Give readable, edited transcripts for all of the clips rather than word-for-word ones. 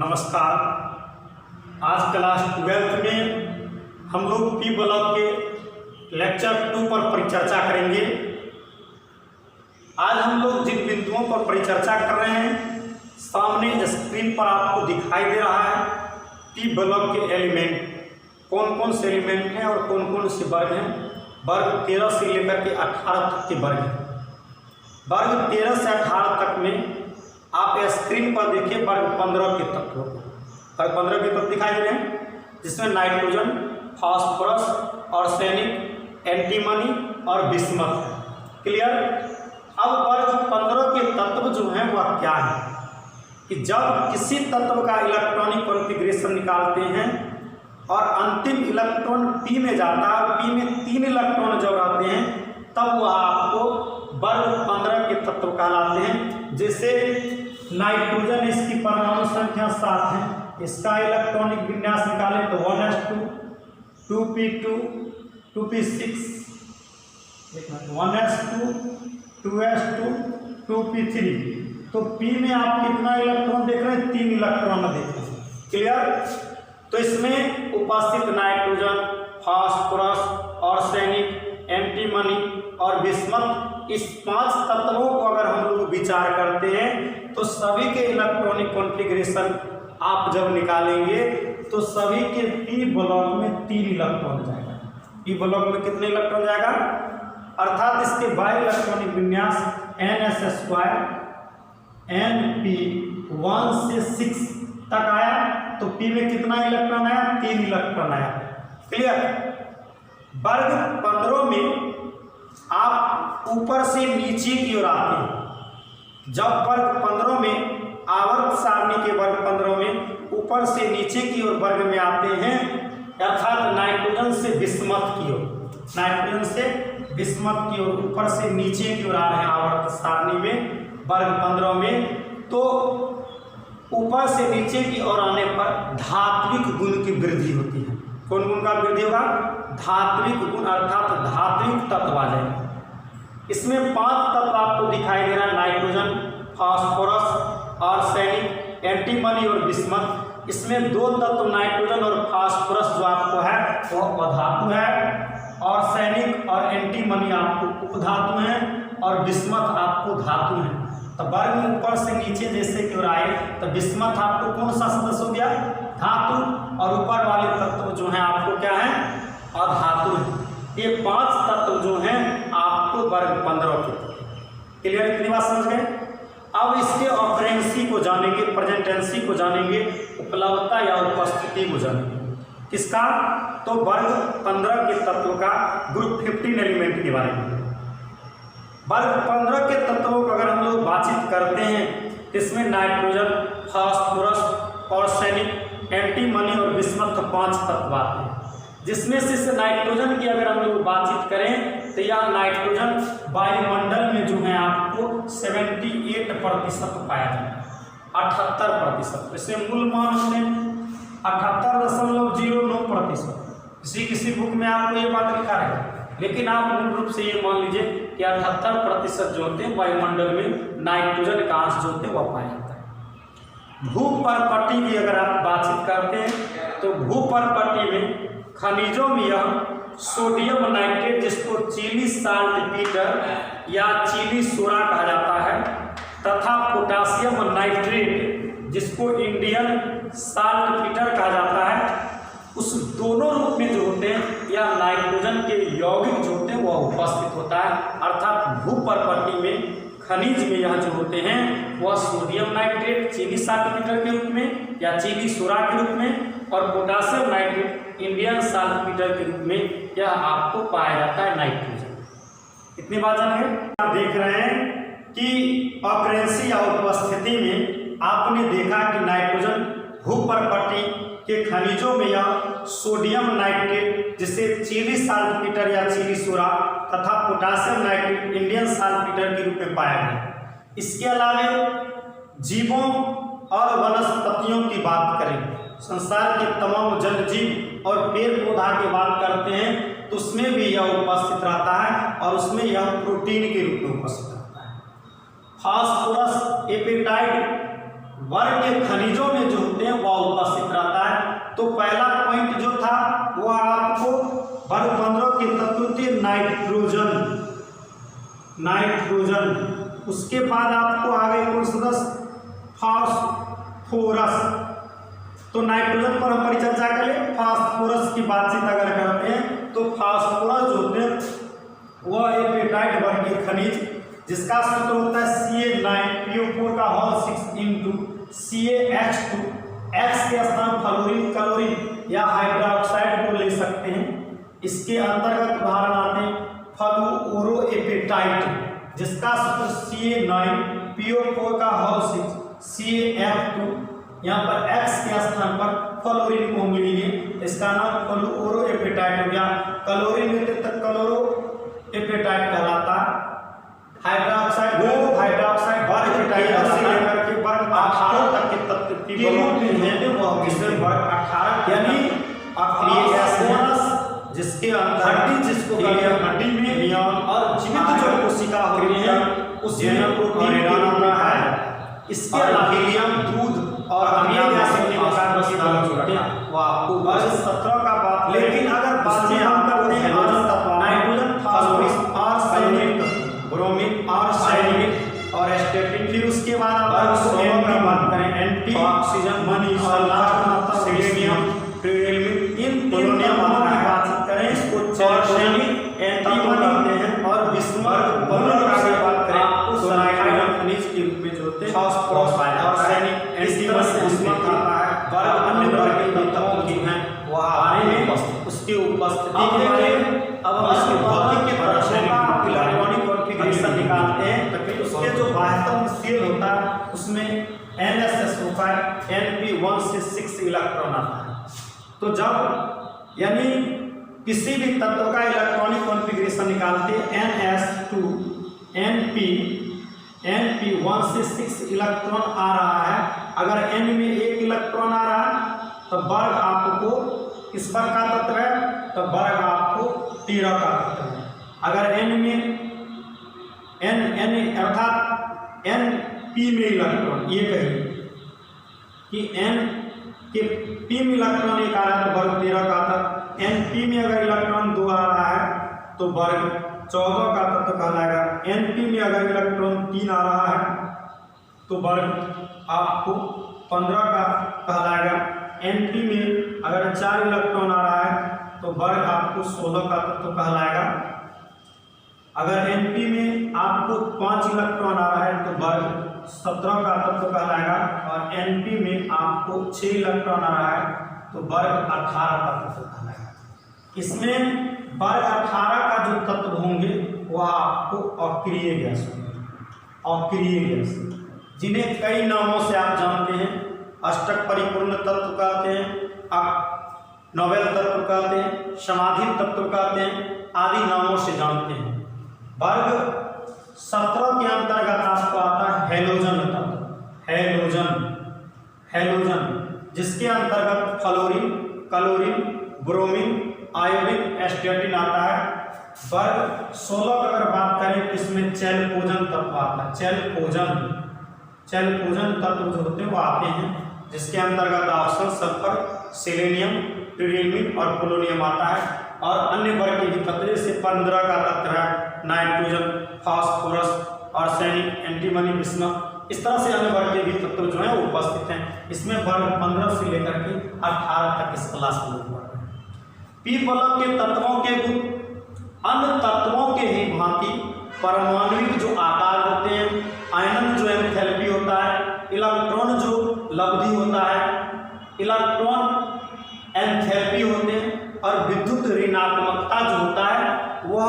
नमस्कार। आज class 12th में हम लोग पी ब्लॉक के लेक्चर 2 पर परिचर्चा करेंगे। आज हम लोग जिन बिंदुओं पर परिचर्चा कर रहे हैं सामने स्क्रीन पर आपको दिखाई दे रहा है। पी ब्लॉक के एलिमेंट कौन कौन से एलिमेंट हैं और कौन कौन से वर्ग हैं। वर्ग 13 से लेकर के 18 तक के वर्ग हैं। वर्ग 13 से 18 तक में आप स्क्रीन पर देखिए वर्ग 15 के तत्व। वर्ग 15 के तत्व दिखाई दे रहे हैं जिसमें नाइट्रोजन, फास्फोरस, आर्सेनिक, एंटीमनी और बिस्मथ है। क्लियर। अब वर्ग 15 के तत्व जो हैं वह क्या है कि जब किसी तत्व का इलेक्ट्रॉनिक कॉन्फ़िगरेशन निकालते हैं और अंतिम इलेक्ट्रॉन पी में जाता है, पी में 3 इलेक्ट्रॉन जब आते हैं तब वह आपको वर्ग 15 के तत्व कहलाते हैं। जैसे नाइट्रोजन, इसकी परमाणु संख्या 7 है, इसका इलेक्ट्रॉनिक विन्यास निकालें तो 1s2, 2p2, 2p6, 1s2, 2s2, 2p3। तो p में आप कितना इलेक्ट्रॉन देख रहे हैं? 3 इलेक्ट्रॉन देख रहे हैं। क्लियर। तो इसमें उपस्थित नाइट्रोजन, फास्फोरस, आर्सेनिक, एंटीमनी और बिस्मथ, इस 5 तत्वों को अगर हम लोग विचार करते हैं तो सभी के इलेक्ट्रॉनिक कॉन्फ़िगरेशन आप जब निकालेंगे तो सभी के पी ब्लॉक में 3 इलेक्ट्रॉन जाएगा। पी ब्लॉक में कितने इलेक्ट्रॉन जाएगा? अर्थात इसके बाह्य इलेक्ट्रॉनिक विन्यास ns2 np 1 से 6 तक आया तो पी में कितना इलेक्ट्रॉन आया? 3 इलेक्ट्रॉन आया। क्लियर। वर्ग 15 में आप ऊपर से नीचे की ओर आते हैं। जब वर्ग 15 में आवर्त सारणी के वर्ग 15 में ऊपर से नीचे की ओर वर्ग में आते हैं अर्थात नाइट्रोजन से बिस्मथ की ओर, नाइट्रोजन से बिस्मथ की ओर ऊपर से नीचे की ओर आ रहे हैं आवर्त सारणी में वर्ग 15 में, तो ऊपर से नीचे की ओर आने पर धात्विक गुण की वृद्धि होती है। कौन गुण का वृद्धि होगा? धात्विक गुण अर्थात धात्विक तत्व आ जाएंगे। इसमें 5 तत्व आपको दिखाई दे रहा है, नाइट्रोजन, फास्फोरस, आर्सेनिक, एंटीमनी और बिस्मथ। इसमें 2 तत्व नाइट्रोजन और फास्फोरस जो आपको है वह अधातु है, आर्सेनिक और एंटीमनी आपको उपधातु हैं और बिस्मथ आपको धातु हैं। तो वर्ग में ऊपर से नीचे जैसे की ओर आए तो बिस्मथ आपको कौन सा सदस्य हो गया? धातु, और ऊपर वाले तत्व जो हैं आपको क्या है? अधातु है। ये 5 तत्व जो हैं आपको वर्ग 15 के। क्लियर। इतनी बात समझ गए। अब इसके ऑकरेंसी को जानेंगे, प्रेजेंटेंसी को जानेंगे, उपलब्धता या उपस्थिति को जानेंगे। किसका? तो वर्ग 15 के तत्व का ग्रुप 15 एलिमेंट के बारे में। वर्ग 15 के तत्वों को अगर हम लोग बातचीत करते हैं इसमें नाइट्रोजन, फास्फोरस, आर्सेनिक, एंटीमनी और बिस्मथ 5 तत्व आते हैं। जिसमें से इस नाइट्रोजन की अगर हम लोग बातचीत करें तो यह नाइट्रोजन वायुमंडल में जो है आपको 78% पाया जाता है, 78%। इसे मूल मान हमने 78.09%। किसी बुक में आपको ये बात लिखा है, लेकिन आप मूल रूप से ये मान लीजिए कि 78% जो होते हैं वायुमंडल में नाइट्रोजन का अंश जो होते हैं वह पाया जाता है। भूपर्पट्टी की अगर आप बातचीत करते हैं तो भूपर्पट्टी में खनिजों में यह सोडियम नाइट्रेट, जिसको चिली साल्टपीटर या चिली सोडा कहा जाता है, तथा पोटासियम नाइट्रेट, जिसको इंडियन साल्टपीटर कहा जाता है, उस दोनों रूप में जो होते हैं या नाइट्रोजन के यौगिक जो होते हैं वह उपस्थित होता है। अर्थात भूपर्पट्टी में खनिज में यह जो होते हैं वह सोडियम नाइट्रेट चिली साल्टपीटर के रूप में या चिली सोडा के रूप में और पोटासियम नाइट्रेट इंडियन साल्टपीटर के रूप में यह आपको पाया जाता है नाइट्रोजन। इतनी बात जानिए। आप देख रहे हैं कि ऑकरेंसी या उपस्थिति में आपने देखा कि नाइट्रोजन भूपर्पट्टी के खनिजों में यह सोडियम नाइट्रेट, जिसे चिली साल्टपीटर या चिली सोडा, तथा पोटासियम नाइट्रेट इंडियन साल्टपीटर के रूप में पाया गया। इसके अलावा जीवों और वनस्पतियों की बात करें, संसार के तमाम जल जीव और पेड़ पौधा की बात करते हैं तो उसमें भी यह उपस्थित रहता है और उसमें यह प्रोटीन के रूप में उपस्थित रहता है। फास्फोरस एपेटाइट वर्ग के खनिजों में जो होते हैं वह उपस्थित रहता है। तो पहला पॉइंट जो था वह आपको वर्ग 15 के तत्व थे नाइट्रोजन, उसके बाद आपको आ गए कौन सदस्य, फास्फोरस। तो नाइट्रोजन पर हम परिचर्चा करें, फास्फोरस की बातचीत अगर करते हैं तो फास्फोरस जो होते हैं वह एपेटाइट वर्ग के खनिज जिसका सूत्र होता है Ca9PO4 का होल 6 इंटू CaH2, X के स्थान फ्लोरीन, क्लोरीन या हाइड्रोक्साइड को ले सकते हैं। इसके अंतर्गत उदाहरण आते हैं फ्लूओरोएपेटाइट जिसका सूत्र Ca9PO4 का होल 6 CaF2, यहाँ पर X के स्थान पर फ्लोरीन को हम लेंगे, इसका नाम फ्लूओरोएपेटाइट हो गया। क्लोरीन लेते तक क्लोरोएपेटाइट कहलाता है। हाइड्रोक्साइड वर्ग लेकर के वर्ग 18 तक के तत्व की वर्ग 18 यानी अक्रिय गैस जिसके अंदर हड्डी में और जीवित जो कोशिका होती है उसमें प्रोटीन आता है। इसके अलावा हीलियम, दूध और अन्य गैस होने वो आपको वर्ग 17 का बात। लेकिन अगर बात हम करते हैं nitrogen, phosphorus, arsenic, bromine, arsenic और एस्टेटिन, फिर उसके बाद आप सोडियम की बात करें, एंटी ऑक्सीजन, मनी, लास्ट सेलेनियम, ट्रिटियम, इन पोलोनियम की बात करें इसको आर्सेनिक, एंटीमनी हैं और बिस्मथ बोरोन की बात करें तो साइनाइड खनिज के रूप में जो होते हैं फास्फोरस, आर्सेनिक, एंटीमनी, बिस्मथ आता है। वर्ग अन्य वर्ग के तत्वों की हैं वह आने में उसकी उपस्थिति के बारे में अब हम इसके भौतिक के रासायनिक इलेक्ट्रॉनिक कॉन्फ़िगरेशन निकालते हैं। तो उसके जो बाह्यतम शेल होता है उसमें NSS5 Np1 से 6 इलेक्ट्रॉन आता है। तो जब यानी किसी भी तत्व का इलेक्ट्रॉनिक कॉन्फ़िगरेशन निकालते हैं NS2 Np1 से 6 इलेक्ट्रॉन आ रहा है, अगर N में 1 इलेक्ट्रॉन आ रहा है तो वर्ग आपको किस वर्ग का तत्व है, तो वर्ग आपको 13 का तत्व है। अगर N में N अर्थात Np में इलेक्ट्रॉन, ये कहिए कि N के P में इलेक्ट्रॉन 1 आ रहा है तो वर्ग 13 का तत्व। Np में अगर इलेक्ट्रॉन 2 आ रहा है तो वर्ग 14 का तत्व कहलाएगा। Np में अगर इलेक्ट्रॉन 3 आ रहा है तो वर्ग आपको 15 का कहलाएगा। Np में अगर 4 इलेक्ट्रॉन आ रहा है तो वर्ग आपको 16 का तत्व कहलाएगा। अगर Np में आपको 5 इलेक्ट्रॉन आ रहा है तो वर्ग 17 का तत्व कहलाएगा और Np में आपको 6 इलेक्ट्रॉन आ रहा है तो वर्ग 18 का तत्व कहलाएगा। इसमें वर्ग 18 का जो तत्व होंगे वह आपको अक्रिय गैस होंगे, अक्रिय गैस जिन्हें कई नामों से आप जानते हैं। अष्टक परिपूर्ण तत्व कहते हैं, नोबेल तत्व कहते हैं, समाधि तत्व कहते हैं, आदि नामों से जानते हैं। वर्ग 17 के अंतर्गत आपको आता है हेलोजन तत्व, हेलोजन जिसके अंतर्गत फ्लोरीन, क्लोरीन, ब्रोमीन, आयोडीन, एस्टेटिन आता है। वर्ग 16 की अगर बात करें तो इसमें चैल्कोजन तत्व आता है। चैल्कोजन तत्व जो होते हैं वो आते हैं जिसके अंतर्गत ऑक्सीजन, सल्फर, सेलेनियम, ट्रिटियम और पोलोनियम आता है। और अन्य वर्ग के भी तत्व जैसे 15 का तत्व है nitrogen, phosphorus, arsenic, antimony, bismuth, इस तरह से अन्य वर्ग के भी तत्व जो है वो उपस्थित हैं। इसमें वर्ग 15 से लेकर के 18 तक इस क्लास में पढ़ते हैं। पी बलक के तत्वों के गुण अन्य तत्वों के ही भांति परमाणुविक जो आकार होते हैं, आयनन जो एंथैल्पी होता है, इलेक्ट्रॉन जो लब्धि होता है, इलेक्ट्रॉन एंथैल्पी होते हैं और विद्युत ऋणात्मकता जो होता है वह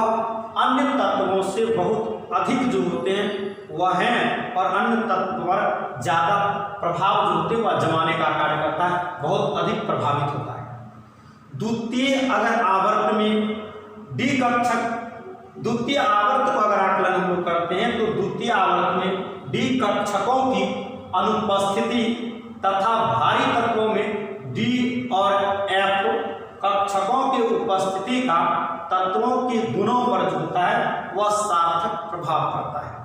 अन्य तत्वों से बहुत अधिक जो होते हैं वह हैं और अन्य तत्व पर ज़्यादा प्रभाव जो होते हैं वह जमाने का कार्य करता है, बहुत अधिक प्रभावित होता है। द्वितीय अगर आवर्त में डी कक्षक, द्वितीय आवर्त को अगर आकलन हम लोग करते हैं तो द्वितीय आवर्त में डी कक्षकों की अनुपस्थिति तथा भारी तत्वों में डी और एफ कक्षकों की उपस्थिति का तत्वों के गुणों पर जो होता है वह सार्थक प्रभाव पड़ता है।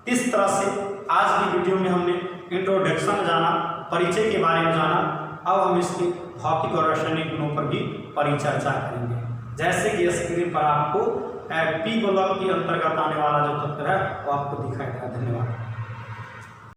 इस तरह से आज की वीडियो में हमने इंट्रोडक्शन जाना, परिचय के बारे में जाना। अब हम इसके भौतिक और रासायनिक गुणों पर भी परिचर्चा करेंगे। जैसे कि स्क्रीन पर आपको पी ब्लॉक के अंतर्गत आने वाला जो तत्व है वो आपको दिखाई देगा। धन्यवाद।